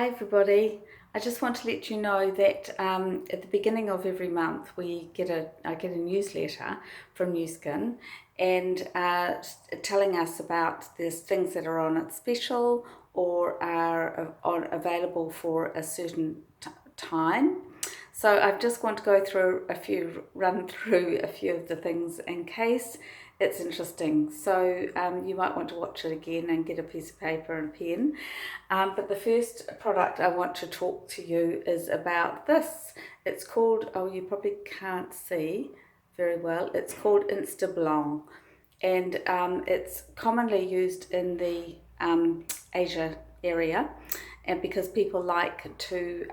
Hi everybody. I just want to let you know that at the beginning of every month I get a newsletter from New Skin and telling us about the things that are on its special or are available for a certain time. So I've just want to run through a few of the things in case it's interesting. So you might want to watch it again and get a piece of paper and a pen. But the first product I want to talk to you is about this. It's called, oh, you probably can't see very well, it's called Instablong. And it's commonly used in the Asia area, and because people like to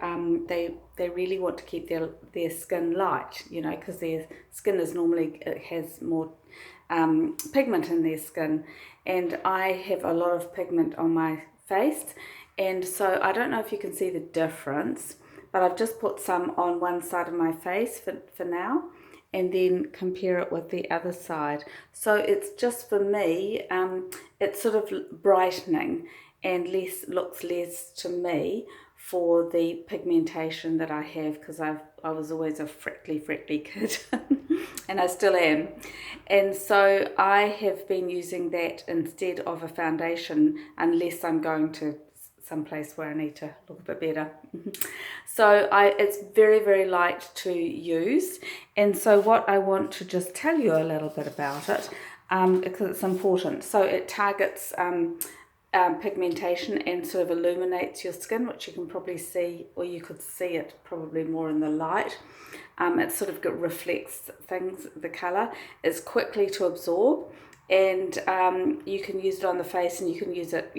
they really want to keep their skin light, because their skin is normally, it has more pigment in their skin, and I have a lot of pigment on my face, and so I don't know if you can see the difference, but I've just put some on one side of my face for now, and then compare it with the other side. So it's just, for me, it's sort of brightening and looks less to me for the pigmentation that I have, because I was always a freckly kid and I still am, and so I have been using that instead of a foundation unless I'm going to someplace where I need to look a bit better. So it's very light to use, and so what I want to just tell you a little bit about it, because it's important. So it targets pigmentation and sort of illuminates your skin, which you can probably see, or you could see it probably more in the light. It sort of reflects things, the colour. It's quickly to absorb, and you can use it on the face, and you can use it,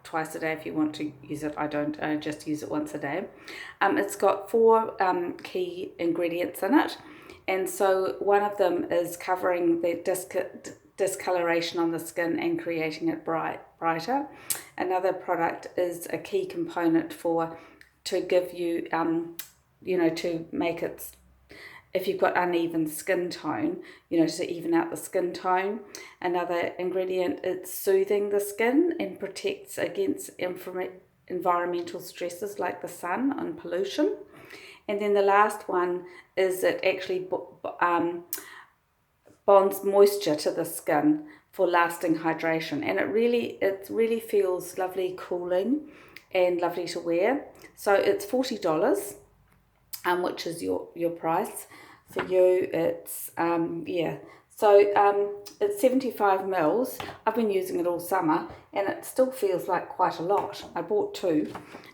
twice a day if you want to use it. I just use it once a day. It's got 4 key ingredients in it, and so one of them is covering the discoloration on the skin and creating it brighter. Another product is a key component to give you to make it, if you've got uneven skin tone, to even out the skin tone. Another ingredient is soothing the skin and protects against environmental stresses like the sun and pollution. And then the last one is it actually bonds moisture to the skin for lasting hydration, and it really feels lovely, cooling, and lovely to wear. So it's $40, which is your price. For you, it's it's 75 mils. I've been using it all summer, and it still feels like quite a lot. I bought 2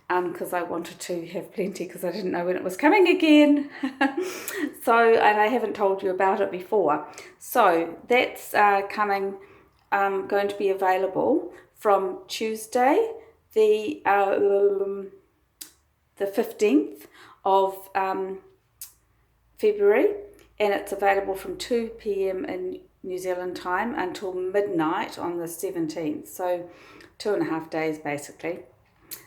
because I wanted to have plenty, because I didn't know when it was coming again. And I haven't told you about it before. So that's going to be available from Tuesday, the 15th of February, and it's available from 2 p.m. in New Zealand time until midnight on the 17th, so 2.5 days basically.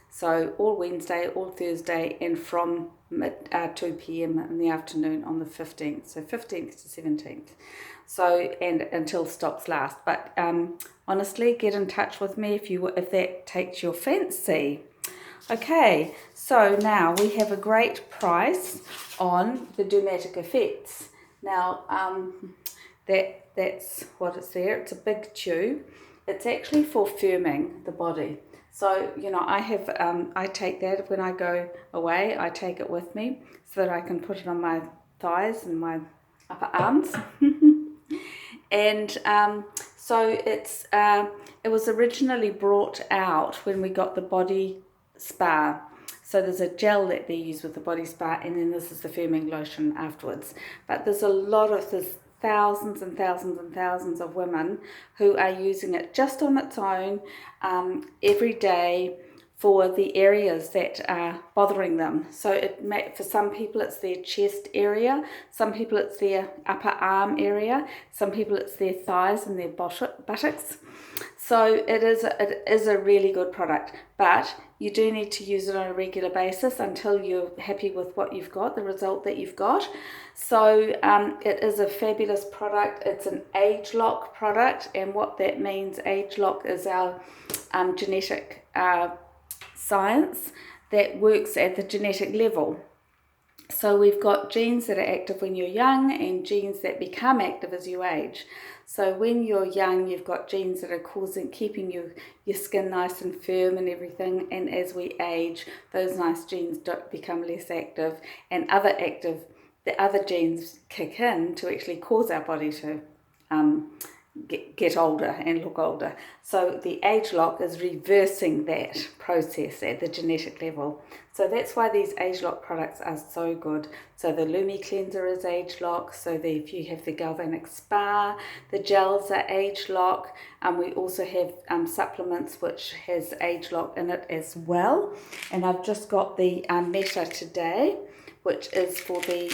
So all Wednesday, all Thursday, and from 2 p.m. in the afternoon on the 15th, so 15th to 17th. So, and until stocks last. But honestly, get in touch with me if that takes your fancy. Okay, so now we have a great price on the Dermatic Effects. Now, that's what it's there. It's a big tube. It's actually for firming the body. So, I take that when I go away. I take it with me so that I can put it on my thighs and my upper arms. And so it was originally brought out when we got the Body Spa. So there's a gel that they use with the Body Spa, and then this is the firming lotion afterwards. But there's thousands and thousands and thousands of women who are using it just on its own every day for the areas that are bothering them. So for some people it's their chest area, some people it's their upper arm area, some people it's their thighs and their buttocks. So it is a really good product, but you do need to use it on a regular basis until you're happy with what you've got, the result that you've got. So it is a fabulous product. It's an age lock product, and what that means, age lock, is our genetic science that works at the genetic level. So we've got genes that are active when you're young and genes that become active as you age. So when you're young, you've got genes that are keeping your skin nice and firm and everything. And as we age, those nice genes become less active, and the other genes kick in to actually cause our body to get older and look older. So the age lock is reversing that process at the genetic level. So that's why these age lock products are so good. So the Lumi cleanser is age lock. So if you have the Galvanic Spa, the gels are age lock. We also have supplements which has age lock in it as well. And I've just got the Meta today, which is for the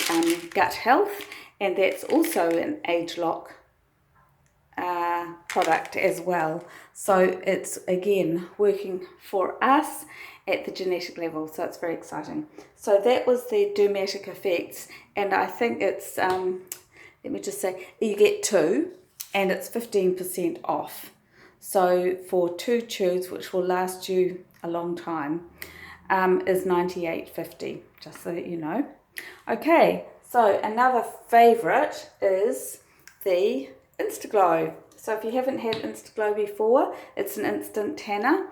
gut health, and that's also an age lock product as well. So it's again working for us at the genetic level, so it's very exciting. So that was the Dermatic Effects, and I think it's let me just say, you get 2 and it's 15% off. So for 2 tubes, which will last you a long time, is $98.50, just so that you know. Okay, so another favourite is the Instaglow. So if you haven't had Instaglow before, it's an instant tanner.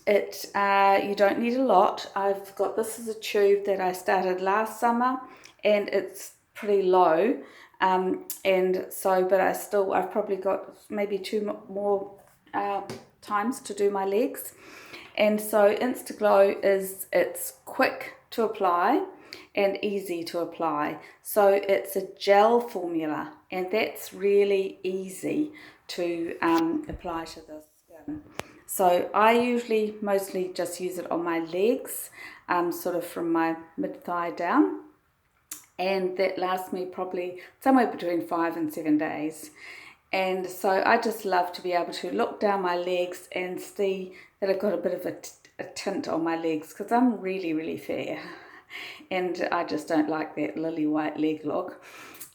You don't need a lot. I've got this as a tube that I started last summer, and it's pretty low. But I've probably got maybe 2 more times to do my legs. And so Instaglow it's quick to apply and easy to apply. So it's a gel formula, and that's really easy to apply to the skin. So I mostly just use it on my legs, sort of from my mid-thigh down, and that lasts me probably somewhere between 5 and 7 days. And so I just love to be able to look down my legs and see that I've got a bit of a tint on my legs, because I'm really, really fair. And I just don't like that lily white leg look.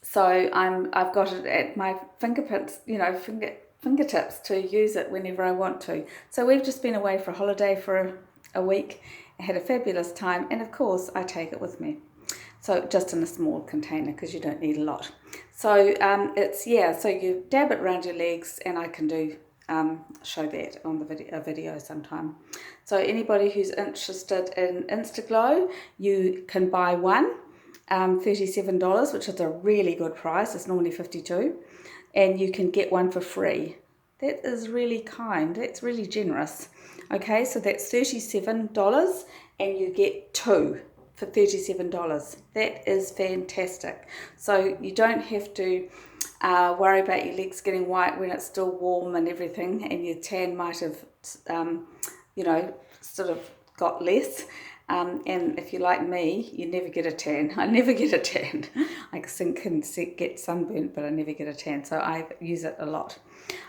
So I've got it at my fingertips to use it whenever I want to. So we've just been away for a holiday for a week, had a fabulous time, and of course I take it with me. So just in a small container, because you don't need a lot. So so you dab it around your legs, and I can show that on a video sometime. So anybody who's interested in Instaglow, you can buy one, $37, which is a really good price. It's normally $52, and you can get one for free. That is really kind. That's really generous. Okay, so that's $37, and you get 2 for $37. That is fantastic. So you don't have to worry about your legs getting white when it's still warm and everything, and your tan might have sort of got less. And if you're like me, you never get a tan. I never get a tan. I can get sunburnt, but I never get a tan, so I use it a lot.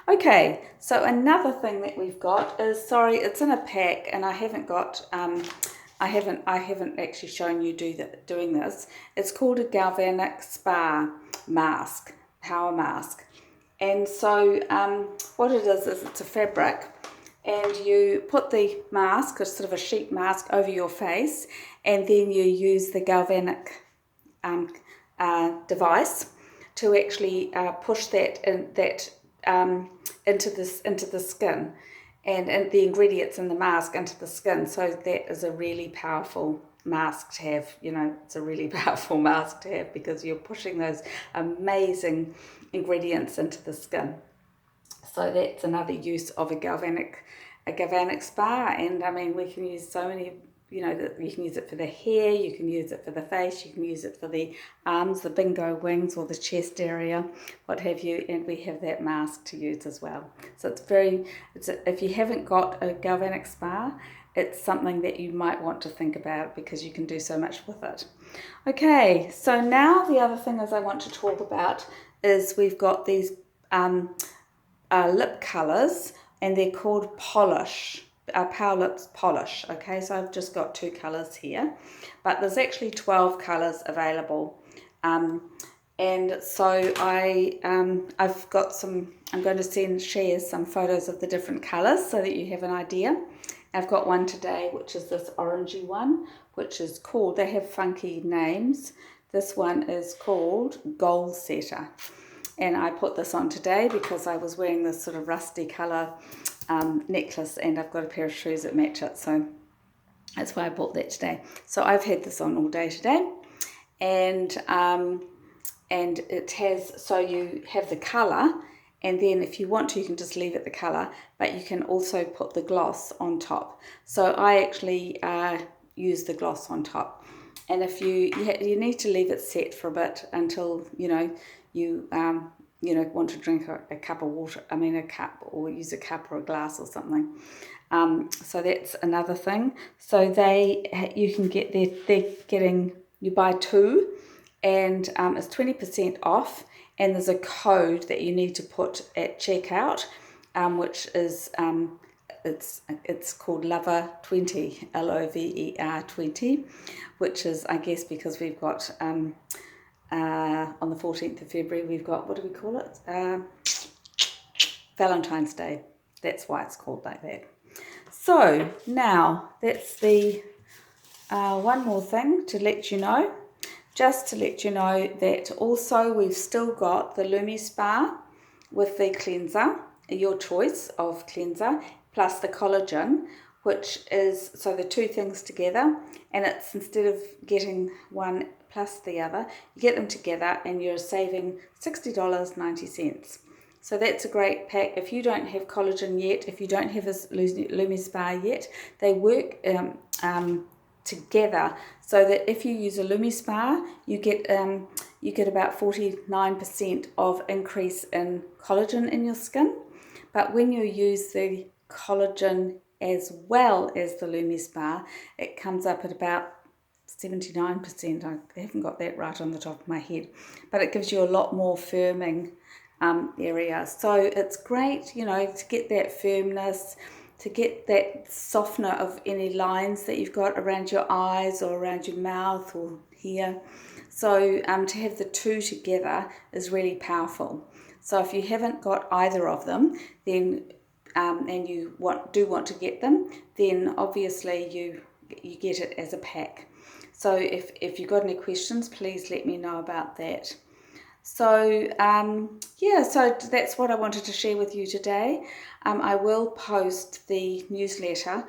Okay, so another thing that we've got is, it's in a pack, and I haven't got I haven't actually shown you doing this. It's called a Galvanic Spa mask, power mask. And so what it is it's a fabric, and you put the mask, or sort of a sheet mask, over your face, and then you use the Galvanic device to actually push that into the skin, and the ingredients in the mask into the skin. So that is a really powerful mask to have. It's a really powerful mask to have, because you're pushing those amazing ingredients into the skin. So that's another use of a galvanic spa. And I mean, we can use so many, that you can use it for the hair, you can use it for the face, you can use it for the arms, the bingo wings, or the chest area, what have you. And we have that mask to use as well. So if you haven't got a galvanic spa, it's something that you might want to think about, because you can do so much with it. Okay, so now the other thing I want to talk about is we've got these lip colours, and they're called Polish, Power Lips Polish. Okay, so I've just got 2 colours here, but there's actually 12 colours available. And so I've got I'm going to share some photos of the different colours so that you have an idea. I've got one today, which is this orangey one, which is called, they have funky names. This one is called Goal Setter. And I put this on today because I was wearing this sort of rusty colour necklace, and I've got a pair of shoes that match it. So that's why I bought that today. So I've had this on all day today. And it has, so you have the colour, and then if you want to, you can just leave it the colour, but you can also put the gloss on top. So I actually use the gloss on top. And if you need to leave it set for a bit until, you want to drink a cup of water, a cup, or use a cup or a glass or something. So that's another thing. So you can get, you buy two, and it's 20% off, and there's a code that you need to put at checkout, which is it's called Lover20, Lover 20, which is, I guess, because we've got on the 14th of February we've got, what do we call it, Valentine's Day. That's why it's called like that. So now that's the one more thing to let you know. Just to let you know that also we've still got the Lumi Spa with the cleanser, your choice of cleanser, plus the collagen, which is, so the two things together, and it's, instead of getting one plus the other, you get them together and you're saving $60.90. So that's a great pack. If you don't have collagen yet, if you don't have a Lumi Spa yet, they work together, so that if you use a Lumi Spa, you get about 49% of increase in collagen in your skin. But when you use the collagen as well as the Lumi Spa, it comes up at about 79%. I haven't got that right on the top of my head, but it gives you a lot more firming area. So it's great, to get that firmness, to get that softener of any lines that you've got around your eyes or around your mouth or here. So to have the two together is really powerful. So if you haven't got either of them, then and you do want to get them, then obviously you get it as a pack. So if you've got any questions, please let me know about that. So so that's what I wanted to share with you today. I will post the newsletter